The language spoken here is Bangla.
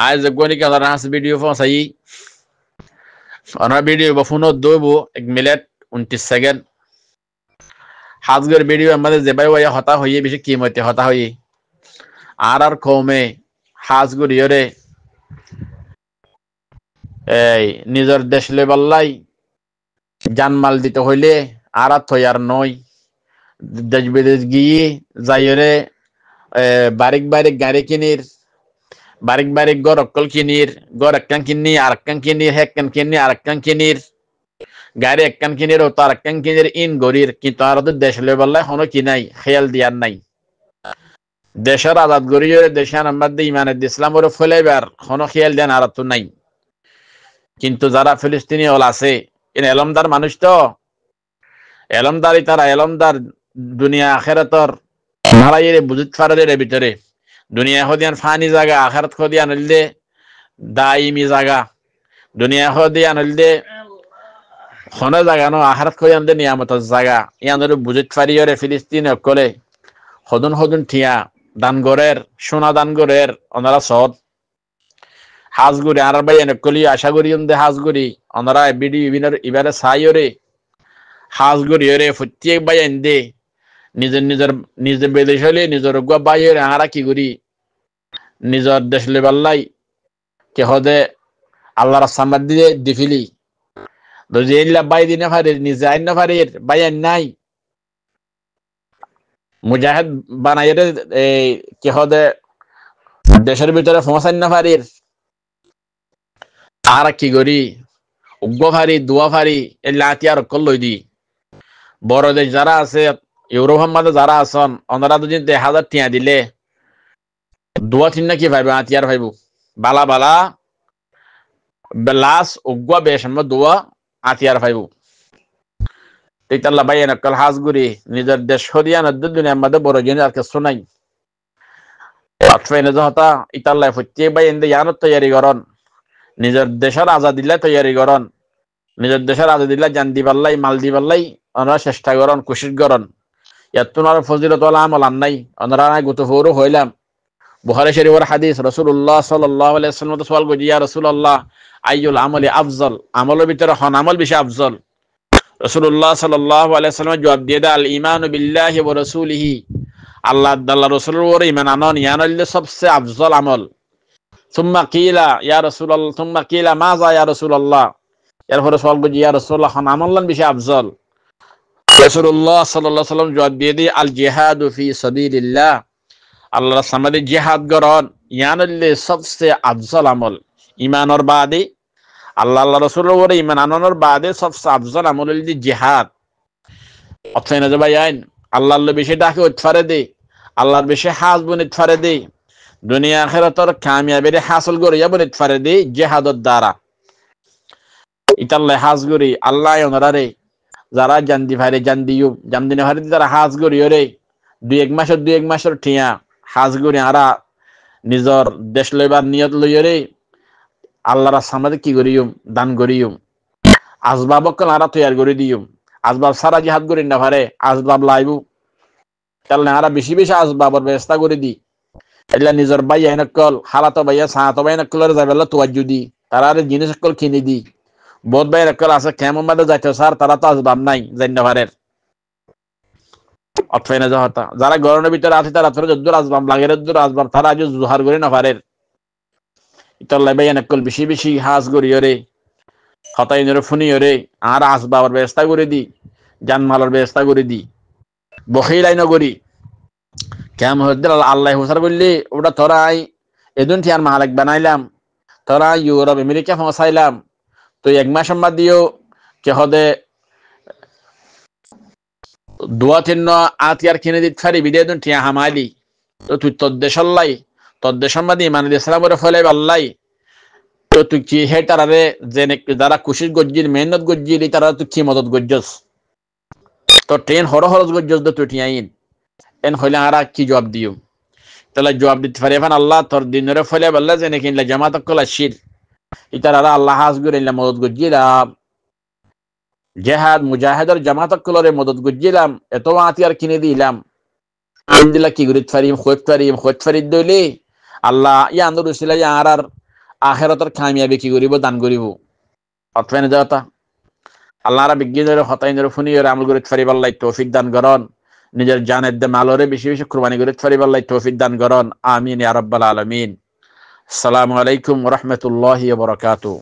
আজ গনি কালার হাস ভিডিও ফসাই অনা ভিডিও বা ফোনত দইবো 1 মিনিট 29 সেকেন্ড হাজগর ভিডিও আমাদের যে ভাই ওয়া হতা হইয়ে বেশি কিমতে হতা হইয়ে আর কমে হাজগর ইরে এই নিজের দেশ লেবাল্লাই জানমাল দিতে হইলে আর থয়ার নয় দেশ বিদেশ গিয়ে যাইরে বারিক বারিক গাড়ি কিনির বারিক বারিক গড় অক্কল কিনির গড় একখান কিনি আর একখান কিনির হেক্কান কিনি আর একখান কিনির গাড়ি একখান কিনির ও তার একখান কিনির ইন গরির কিন্তু আর দেশ লেবাল্লাই হনো কি নাই খেয়াল দিয়ার নাই দেশের আজাদ গরিয়ে দেশে নাম্বার দিয়ে ইমানের ইসলাম ওর ফেলাইবার হনো খেয়াল দেন আর তো নাই কিন্তু যারা ফিলিস্তিনি হল আছে এন এলমদার মানুষ তো এলমদারি তারা এলমদার দুনিয়া আখেরাতর মারাইরে বুঝিত ফারাদের ভিতরে দুনিয়া হদিয়ান ফানি জায়গা আখেরাত হদিয়ান হইলে দাইমি জায়গা দুনিয়া হদিয়ান হইলে খনা জায়গা নো আখেরাত হদিয়ান দে নিয়ামতের জায়গা ইয়ানরে বুঝিত ফারিয়রে ফিলিস্তিন অকলে হদুন হদুন ঠিয়া দানগরের সোনা দানগরের ওনারা সদ হাজগুড়ি আর ভাই কলি আশা করি হাজগুড়ি ওনারা বিডি ইবারে সাইরে হাজগুড়ি রে প্রত্যেক ভাই দে নিজের নিজের নিজের বিদেশ হলে নিজের গুয়া বাইরে আরা কি করি নিজের দেশ লেবাল্লাই কে হদে আল্লাহর সামাদ দিয়ে দিফিলি দজিলা বাই দিনে পারে নিজে আইন না পারে বাই নাই মুজাহিদ বানাইরে কে হদে দেশের ভিতরে ফসাইন না পারে আর কি করি উগ্র ফারি দোয়া ফারি এই লাতিয়ার কল্লই দি বড় দেশ যারা আছে ইউরোপের মধ্যে যারা আছেন ওনারা যদি 1000 টিয়া দিলে দোয়া তিন নাকি ভাইব আতিয়ার ভাইব বালা বালা বেলাস উগ্র বেশম দোয়া আতিয়ার ভাইব তেতাল্লা ভাই নকল হাজগুড়ি নিজের দেশ হদিয়া নদ্দ দুনিয়ার মধ্যে বড় জন আর কিছু নাই আতফাইনে যহতা ইতাল্লা ফুটে ভাই এন্ডে ইয়ানত তৈরি করন নিজের দেশের আজাদিল্লা তৈরি করন নিজের দেশের আজাদিল্লা জান দিবাল্লাই মাল দিবাল্লাই ওনারা চেষ্টা করন কোশিশ করন ইয়াতুনার ফজিলত ওয়ালা আমল নাই ওনারা নাই গুতফুরু হইলাম বুখারী শরীফের হাদিস রাসূলুল্লাহ সাল্লাল্লাহু আলাইহি ওয়াসাল্লাম তো সওয়াল করি ইয়া রাসূলুল্লাহ আইয়ুল আমলি আফজল আমলের ভিতরে কোন আমল বেশি আফজল রাসূলুল্লাহ সাল্লাল্লাহু আলাইহি ওয়াসাল্লাম জবাব দিয়ে দাল ঈমানু বিল্লাহি ওয়া রাসূলিহি আল্লাহ আল্লাহ রাসূলের উপর ঈমান আনন ইয়ানলে সবচেয়ে আফজল আমল সুম্মা কিলা ইয়া রাসূলুল্লাহ সুম্মা কিলা মাযা ইয়া রাসূলুল্লাহ এরপরে সওয়াল করি ইয়া রাসূলুল্লাহ কোন আমল বেশি আফজল রাসূলুল্লাহ সাল্লাল্লাহু আলাইহি ওয়াসাল্লাম জবাব দিয়ে দি আল জিহাদু ফি সাবিলিল্লাহ আল্লাহর সামনে জিহাদ করন ইয়ানলে সবচেয়ে আফজল আমল ঈমানের বাদে আল্লাহ আল্লাহ রাসূলের উপর ঈমান আনানোর বাদে সবচেয়ে আফজল আমল হল জিহাদ অথবা না ভাই আইন আল্লাহর বেশি ডাকে উৎফারে দে আল্লাহর বেশি হাসবুন ইতফারে দে দুনিয়া আখিরাতের কামিয়াবি হাসিল করিয়া বন ইতফারে দে জিহাদের দ্বারা ইতাল্লাহ হাজগুরি আল্লাহ ওনারে যারা জান্দি ভারে জান্দিও জামদিনে ভারে যারা হাজগুরি রে 2 মাসের ঠিয়া হাজগুরি আরা নিজর দেশ লইবার নিয়ত লইরে আল্লাহর সামনে কি করিয়ম দান করিয়ম আসবাবক আরা তৈয়ার করে দিয়ম আসবাব সারা জিহাদ করি না পারে আসবাব লাইবু তাহলে আরা বেশি বেশি আসবাবর ব্যবস্থা করে দি এলা নিজর ভাই আইনকল হালাতো ভাইয়া সাহাতো ভাই নকলের যাবেলা তোয়াজ্জু দি তারা জিনিস কল কিনে দি বহুত ভাই নকল আছে কেমন মাদে যাইতে স্যার তারা তো আসবাব নাই জান্না পারে অতফাইনা যাহতা যারা গরনের ভিতরে আছে তারা তোর যদ্দুর আসবাব লাগের যদ্দুর আসবাব তারা আজ জোহার করে না পারে ইতাল্লাই ভাই নকল বেশি বেশি হাস করিয়রে হতাইনরে ফুনিয়রে আর আসবাবর ব্যবস্থা করে দি জানমালের ব্যবস্থা করে দি বখিলাই নগরী কেমন হদ্দিল আল্লাহ হুসার বললি ওটা তোরাই এদিন ঠিয়ার মাহালাক বানাইলাম তোরা ইউরোপ আমেরিকা পৌঁছাইলাম তো 1 মাস সম্বাদ দিও কে হদে 2-3 আতিয়ার কিনে দিতে পারি বিদে এদিন ঠিয়া হামাইলি তো তুই তোর দেশল্লাই তোর দেশ সম্বাদ ইমানুল ইসলামের ফলে আল্লাহ তো তুই কি হে তারারে যে যারা কুশিস গজ্জির মেহনত গজ্জির তারা তুই কি মদত গজ্জস তো ট্রেন হরহরজ গজ্জস দে তুই ঠিয়াইন এন হইলে আরা কি জবাব দিও তাহলে জবাব দিতে পারে এখন আল্লাহ তোর দিনের ফলে বললা যে নাকি জামাত কল আসির ইতারা আল্লাহ হাজগুর ইল্লা মদত গজ্জিলাম জিহাদ মুজাহিদের জামাত কলরে মদত গজ্জিলাম এত আতিয়ার কিনে দিলাম দিলা কি গরিত ফারিম খোঁজ ফারিম দইলে আল্লাহ ইয়া আন্দর উসিলা আর আখিরাতের কামিয়াবি কি করিব দান করিব অতফেনে যাওয়া আল্লাহরা বিজ্ঞানের হতাইনের ফুনিয়র আমল করিতে পারিব আল্লাহ তৌফিক দান করন নিজের জানের দে মালরে বেশি বেশি কুরবানি করিতে পারিব আল্লাহ তৌফিক দান করন আমিন ইয়া রাব্বাল আলামিন আসসালামু আলাইকুম ওয়া রাহমাতুল্লাহি ওয়া বারাকাতুহু